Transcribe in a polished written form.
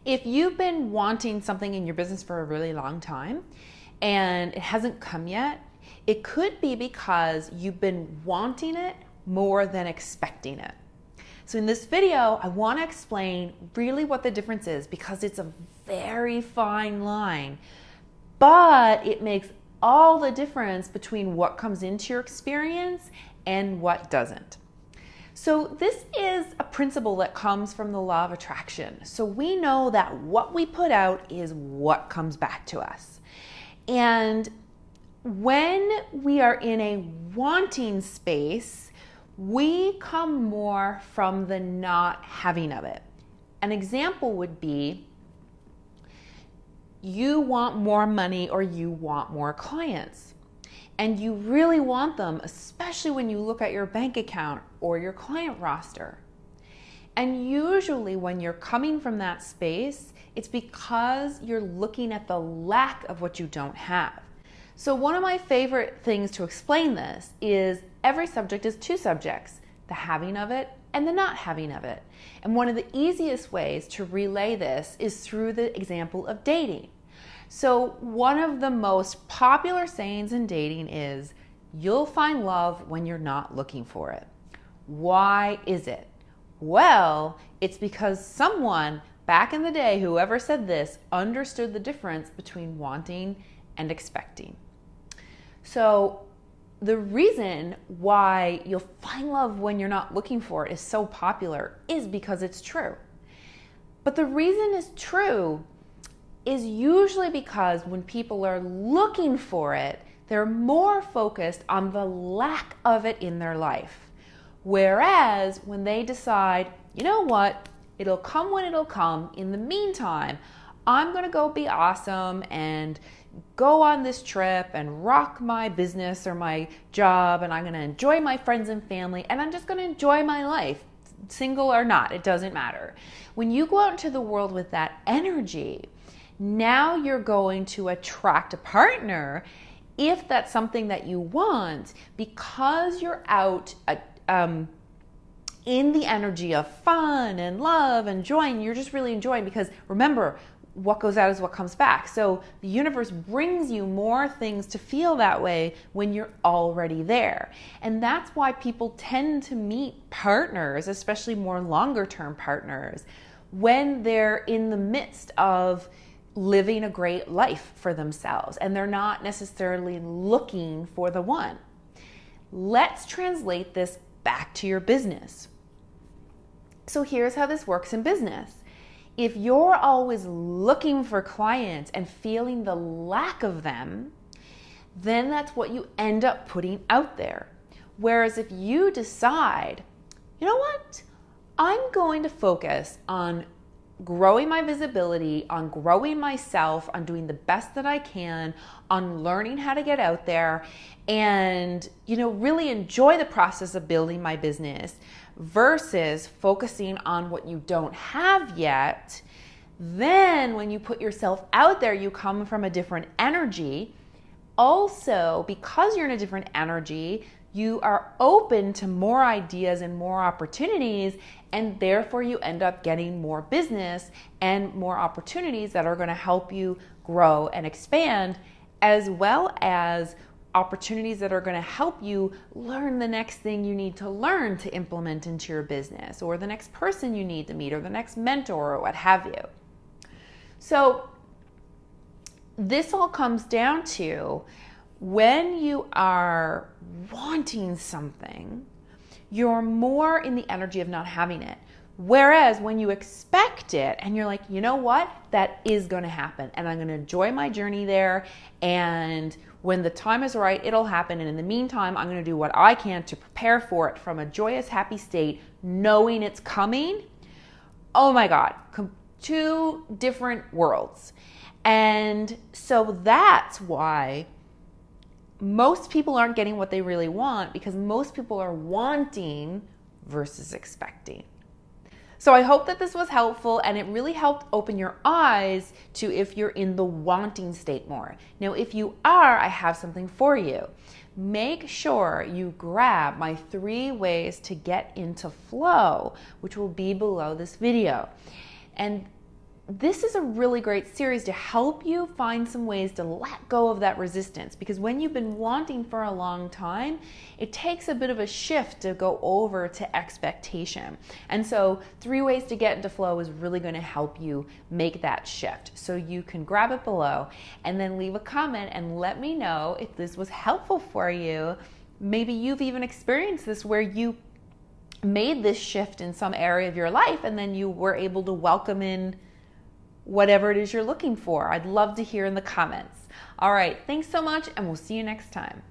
If you've been wanting something in your business for a really long time and it hasn't come yet, it could be because you've been wanting it more than expecting it. So in this video, I want to explain really what the difference is, because it's a very fine line, but it makes all the difference between what comes into your experience and what doesn't. So this is a principle that comes from the law of attraction. So we know that what we put out is what comes back to us. And when we are in a wanting space, we come more from the not having of it. An example would be you want more money or you want more clients. And you really want them, especially when you look at your bank account or your client roster. And usually when you're coming from that space, it's because you're looking at the lack of what you don't have. So one of my favorite things to explain this is every subject is two subjects, the having of it and the not having of it. And one of the easiest ways to relay this is through the example of dating. So one of the most popular sayings in dating is, you'll find love when you're not looking for it. Why is it? Well, it's because someone back in the day, whoever said this, understood the difference between wanting and expecting. So the reason why you'll find love when you're not looking for it is so popular is because it's true. But the reason it's true is usually because when people are looking for it, they're more focused on the lack of it in their life. Whereas when they decide, you know what, it'll come when it'll come, in the meantime, I'm gonna go be awesome and go on this trip and rock my business or my job, and I'm gonna enjoy my friends and family, and I'm just gonna enjoy my life, single or not, it doesn't matter. When you go out into the world with that energy, now you're going to attract a partner if that's something that you want, because you're out in the energy of fun and love and joy, and you're just really enjoying, because remember, what goes out is what comes back. So the universe brings you more things to feel that way when you're already there. And that's why people tend to meet partners, especially more longer term partners, when they're in the midst of living a great life for themselves and they're not necessarily looking for the one. Let's translate this back to your business. So here's how this works in business. If you're always looking for clients and feeling the lack of them, then that's what you end up putting out there. Whereas if you decide, you know what, I'm going to focus on growing my visibility, on growing myself, on doing the best that I can, on learning how to get out there and, really enjoy the process of building my business versus focusing on what you don't have yet, then when you put yourself out there, you come from a different energy. Also, because you're in a different energy, you are open to more ideas and more opportunities, and therefore you end up getting more business and more opportunities that are going to help you grow and expand, as well as opportunities that are going to help you learn the next thing you need to learn to implement into your business, or the next person you need to meet, or the next mentor, or what have you. So this all comes down to, when you are wanting something, you're more in the energy of not having it. Whereas when you expect it and you're like, you know what, that is going to happen, and I'm going to enjoy my journey there, and when the time is right, it'll happen, and in the meantime, I'm going to do what I can to prepare for it from a joyous, happy state, knowing it's coming. Oh my God, two different worlds. And so that's why most people aren't getting what they really want, because most people are wanting versus expecting. So I hope that this was helpful, and it really helped open your eyes to if you're in the wanting state more. Now, if you are, I have something for you. Make sure you grab my 3 ways to get into flow, which will be below this video. And this is a really great series to help you find some ways to let go of that resistance, because when you've been wanting for a long time, it takes a bit of a shift to go over to expectation. And so 3 ways to get into flow is really going to help you make that shift. So you can grab it below and then leave a comment and let me know if this was helpful for you. Maybe you've even experienced this where you made this shift in some area of your life and then you were able to welcome in whatever it is you're looking for. I'd love to hear in the comments. All right, thanks so much, and we'll see you next time.